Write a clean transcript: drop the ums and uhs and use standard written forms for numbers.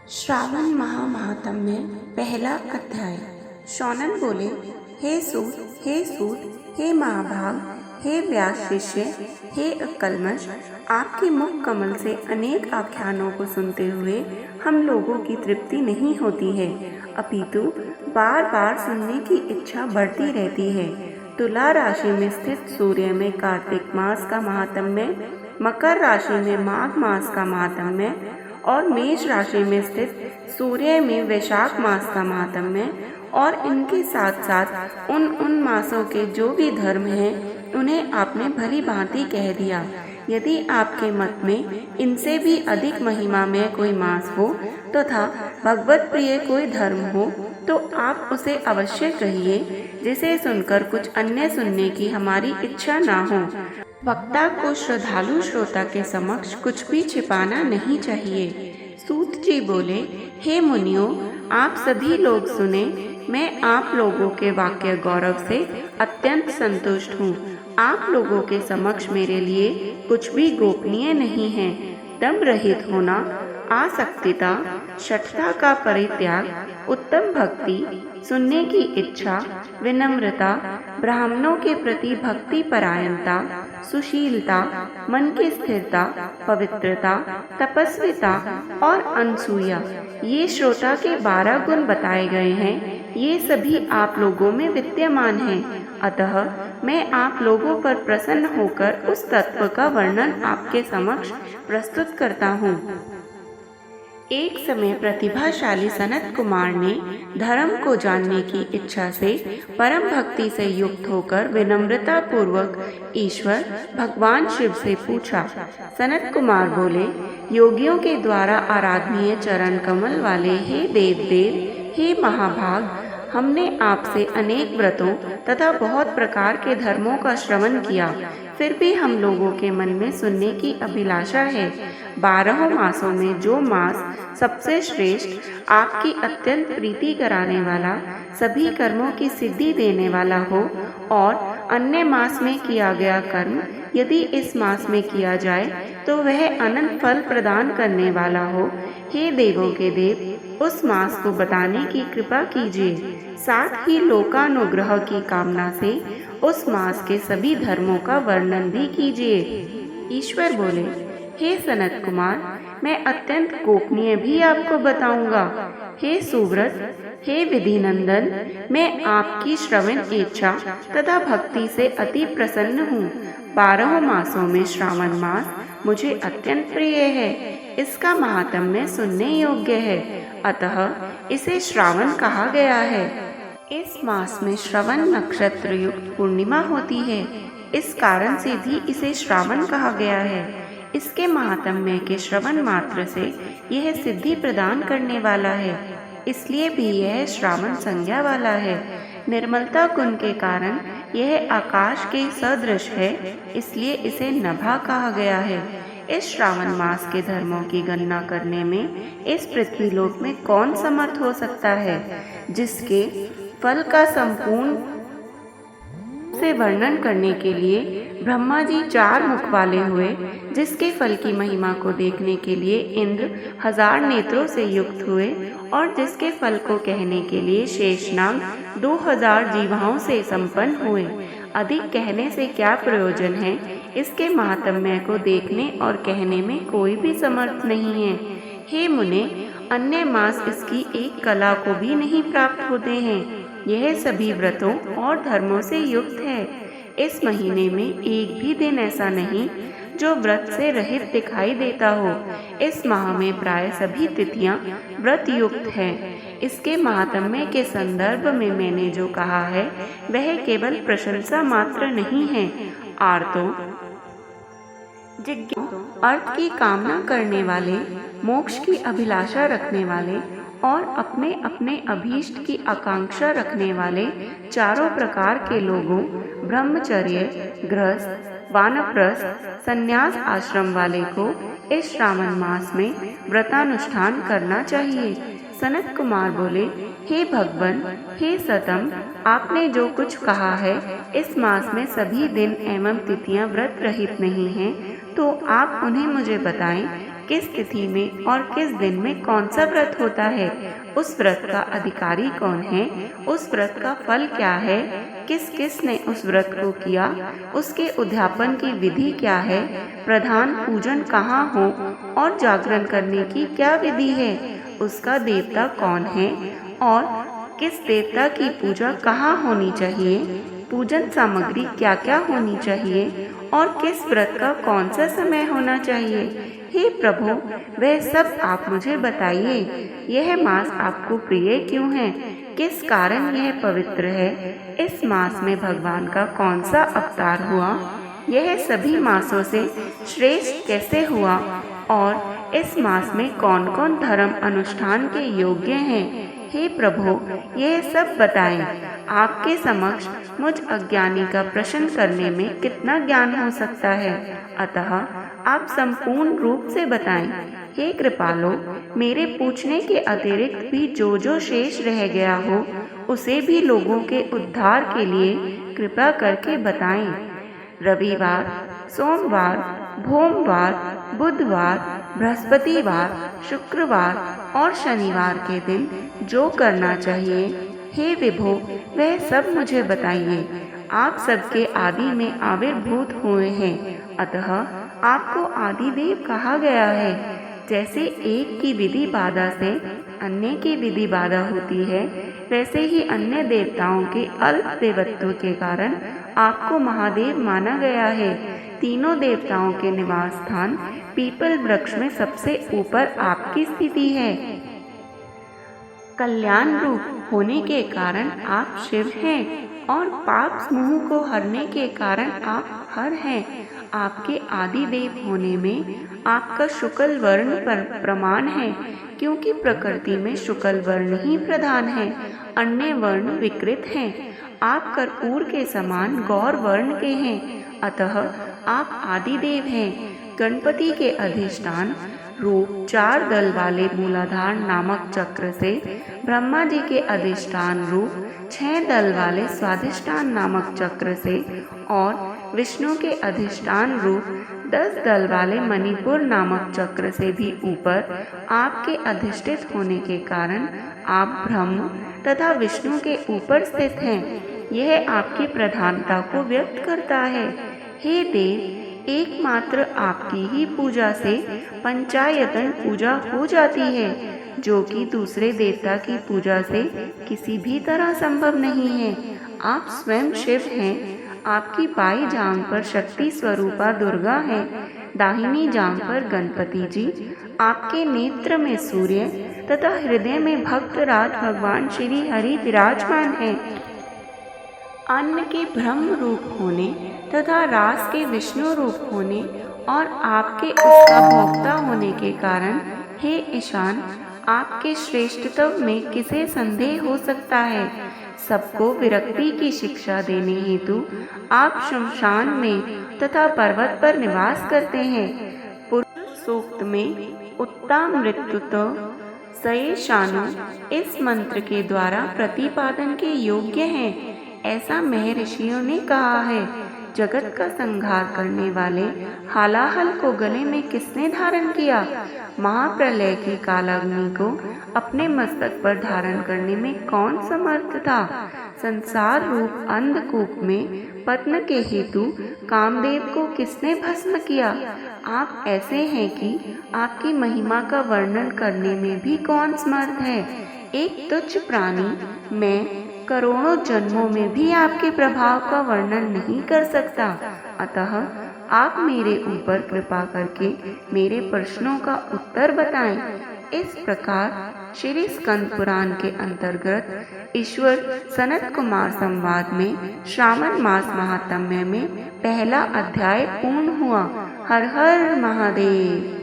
श्रावण महात्म्य पहला अध्याय। शौनक बोले, हे सूत, हे महाभाग, हे व्यास शिष्य, हे अकल्मष, आपके मुख कमल से अनेक आख्यानों को सुनते हुए हम लोगों की तृप्ति नहीं होती है, अपितु बार बार सुनने की इच्छा बढ़ती रहती है। तुला राशि में स्थित सूर्य में कार्तिक मास का महात्म्य, मकर राशि में माघ मास का महात्म्य और मेष राशि में स्थित सूर्य में वैशाख मास का महात्म्य और इनके साथ साथ उन मासों के जो भी धर्म हैं उन्हें आपने भली भांति कह दिया। यदि आपके मत में इनसे भी अधिक महिमा में कोई मास हो तथा भगवत प्रिय कोई धर्म हो तो आप उसे अवश्य कहिए, जिसे सुनकर कुछ अन्य सुनने की हमारी इच्छा ना हो। वक्ता को श्रद्धालु श्रोता के समक्ष कुछ भी छिपाना नहीं चाहिए। सूत जी बोले, हे मुनियों, आप सभी लोग सुने, मैं आप लोगों के वाक्य गौरव से अत्यंत संतुष्ट हूँ। आप लोगों के समक्ष मेरे लिए कुछ भी गोपनीय नहीं है। दम रहित होना, आसक्तिता, शठता का परित्याग, उत्तम भक्ति, सुनने की इच्छा, विनम्रता, ब्राह्मणों के प्रति भक्ति परायणता, सुशीलता, मन की स्थिरता, पवित्रता, तपस्विता और अनसूया, ये श्रोता के 12 गुण बताए गए हैं। ये सभी आप लोगों में विद्यमान हैं। अतः मैं आप लोगों पर प्रसन्न होकर उस तत्व का वर्णन आपके समक्ष प्रस्तुत करता हूँ। एक समय प्रतिभाशाली सनत कुमार ने धर्म को जानने की इच्छा से परम भक्ति से युक्त होकर विनम्रता पूर्वक ईश्वर भगवान शिव से पूछा। सनत कुमार बोले, योगियों के द्वारा आराधनीय चरण कमल वाले हे देव, हे महाभाग, हमने आपसे अनेक व्रतों तथा बहुत प्रकार के धर्मों का श्रवण किया, फिर भी हम लोगों के मन में सुनने की अभिलाषा है। 12 मासों में जो मास सबसे श्रेष्ठ, आपकी अत्यंत प्रीति कराने वाला, सभी कर्मों की सिद्धि देने वाला हो और अन्य मास में किया गया कर्म यदि इस मास में किया जाए तो वह अनंत फल प्रदान करने वाला हो, हे देवों के देव, उस मास को बताने की कृपा कीजिए। साथ ही लोकानुग्रह की कामना से उस मास के सभी धर्मों का वर्णन भी कीजिए। ईश्वर बोले, हे सनत कुमार, मैं अत्यंत गोपनीय भी आपको बताऊंगा। हे सुव्रत, हे विधि नंदन, मैं आपकी श्रवण इच्छा तथा भक्ति से अति प्रसन्न हूँ। 12 मासों में श्रावण मास मुझे अत्यंत प्रिय है। इसका महात्म्य सुनने योग्य है, अतः इसे श्रावण कहा गया है। इस मास में श्रवण नक्षत्र युक्त पूर्णिमा होती है, इस कारण से भी इसे श्रावण कहा गया है। इसके महात्म्य के श्रवण मात्र से यह सिद्धि प्रदान करने वाला है, इसलिए भी यह श्रावण संज्ञा वाला है। निर्मलता गुण के कारण यह आकाश के सदृश है, इसलिए इसे नभा कहा गया है। इस श्रावण मास के धर्मों की गणना करने में इस पृथ्वीलोक में कौन समर्थ हो सकता है, जिसके फल का संपूर्ण से वर्णन करने के लिए ब्रह्मा जी 4 मुख वाले हुए, जिसके फल की महिमा को देखने के लिए इंद्र 1000 नेत्रों से युक्त हुए और जिसके फल को कहने के लिए शेषनाग 2000 जीवाओं से संपन्न हुए। अधिक कहने से क्या प्रयोजन है, इसके महात्म्य को देखने और कहने में कोई भी समर्थ नहीं है। हे मुने, अन्य मास इसकी एक कला को भी नहीं प्राप्त होते हैं। यह सभी व्रतों और धर्मों से युक्त है। इस महीने में एक भी दिन ऐसा नहीं जो व्रत से रहित दिखाई देता हो। इस माह में प्राय सभी तिथियां व्रत युक्त हैं। इसके महात्म्य के संदर्भ में मैंने जो कहा है वह केवल प्रशंसा मात्र नहीं है। आर्तों, जिज्ञासुओं, अर्थ की कामना करने वाले, मोक्ष की अभिलाषा रखने वाले और अपने अपने अभीष्ट की आकांक्षा रखने वाले चारों प्रकार के लोगों, ब्रह्मचर्य, गृहस्थ, वानप्रस्थ, संन्यास आश्रम वाले को इस श्रावण मास में व्रतानुष्ठान करना चाहिए। सनत कुमार बोले, हे भगवन, हे सतम, आपने जो कुछ कहा है, इस मास में सभी दिन एवं तिथियां व्रत रहित नहीं हैं, तो आप उन्हें मुझे बताएं किस तिथि में और किस दिन में कौन सा व्रत होता है, उस व्रत का अधिकारी कौन है, उस व्रत का फल क्या है, किस किस ने उस व्रत को किया, उसके उद्यापन की विधि क्या है, प्रधान पूजन कहाँ हो और जागरण करने की क्या विधि है, उसका देवता कौन है और किस देवता की पूजा कहाँ होनी चाहिए, पूजन सामग्री क्या क्या होनी चाहिए और किस व्रत का कौन सा समय होना चाहिए। हे प्रभु, वह सब आप मुझे बताइए। यह मास आपको प्रिय क्यों है, किस कारण यह पवित्र है, इस मास में भगवान का कौन सा अवतार हुआ, यह सभी मासों से श्रेष्ठ कैसे हुआ और इस मास में कौन कौन धर्म अनुष्ठान के योग्य हैं। हे प्रभु, यह सब बताएं। आपके समक्ष मुझ अज्ञानी का प्रश्न करने में कितना ज्ञान हो सकता है, अतः आप संपूर्ण रूप से बताएं। हे कृपालो, मेरे पूछने के अतिरिक्त भी जो जो शेष रह गया हो उसे भी लोगों के उद्धार के लिए कृपा करके बताएं। रविवार, सोमवार, भोमवार, बुधवार, बृहस्पतिवार, शुक्रवार और शनिवार के दिन जो करना चाहिए, हे विभो, वह सब मुझे बताइए। आप सबके आदि में आविर्भूत हुए हैं, अतः आपको आदिदेव कहा गया है। जैसे एक की विधि बाधा से अन्य की विधि बाधा होती है, वैसे ही अन्य देवताओं के अल्प देवत्व के कारण आपको महादेव माना गया है। तीनों देवताओं के निवास स्थान पीपल वृक्ष में सबसे ऊपर आपकी स्थिति है। कल्याण रूप होने के कारण आप शिव हैं और पाप समूह को हरने के कारण आप हर हैं। आपके आदि देव होने में आपका शुक्ल वर्ण पर प्रमाण है, क्योंकि प्रकृति में शुक्ल वर्ण ही प्रधान है, अन्य वर्ण विकृत हैं। आप कर्पूर के समान गौर वर्ण के हैं, अतः आप आदि देव हैं। गणपति के अधिष्ठान रूप 4 दल वाले मूलाधार नामक चक्र से, ब्रह्मा जी के अधिष्ठान रूप 6 दल वाले स्वाधिष्ठान नामक चक्र से और विष्णु के अधिष्ठान रूप 10 दल वाले मणिपुर नामक चक्र से भी ऊपर आपके अधिष्ठित होने के कारण आप ब्रह्म तथा विष्णु के ऊपर स्थित हैं। यह आपकी प्रधानता को व्यक्त करता है। हे देव, एकमात्र आपकी ही पूजा से पंचायतन पूजा हो जाती है, जो कि दूसरे देवता की पूजा से किसी भी तरह संभव नहीं है। आप स्वयं शिव हैं। आपकी बाई जांघ पर शक्ति स्वरूपा दुर्गा है, दाहिनी जांघ पर गणपति जी, आपके नेत्र में सूर्य तथा हृदय में भक्तराज भगवान श्री हरि विराजमान है। अन्न के ब्रह्म रूप होने तथा रास के विष्णु रूप होने और आपके उसका भोक्ता होने के कारण, हे ईशान, आपके श्रेष्ठत्व में किसे संदेह हो सकता है। सबको विरक्ति की शिक्षा देने हेतु आप शमशान में तथा पर्वत पर निवास करते हैं। पुरुष सूक्त में उत्तामृत्युतो सयेशानो इस मंत्र के द्वारा प्रतिपादन के योग्य हैं। ऐसा महर्षियों ने कहा है। जगत का संहार करने वाले हालाहल को गले में किसने धारण किया? महाप्रलय की कालाग्नि को अपने मस्तक पर धारण करने में कौन समर्थ था? संसार रूप अंधकूप में पतन के हेतु कामदेव को किसने भस्म किया? आप ऐसे हैं कि आपकी महिमा का वर्णन करने में भी कौन समर्थ है? एक तुच्छ प्राणी मैं करोड़ों जन्मों में भी आपके प्रभाव का वर्णन नहीं कर सकता। अतः आप मेरे ऊपर कृपा करके मेरे प्रश्नों का उत्तर बताएं। इस प्रकार श्री स्कंद पुराण के अंतर्गत ईश्वर सनत कुमार संवाद में श्रावण मास महात्म्य में पहला अध्याय पूर्ण हुआ। हर हर महादेव।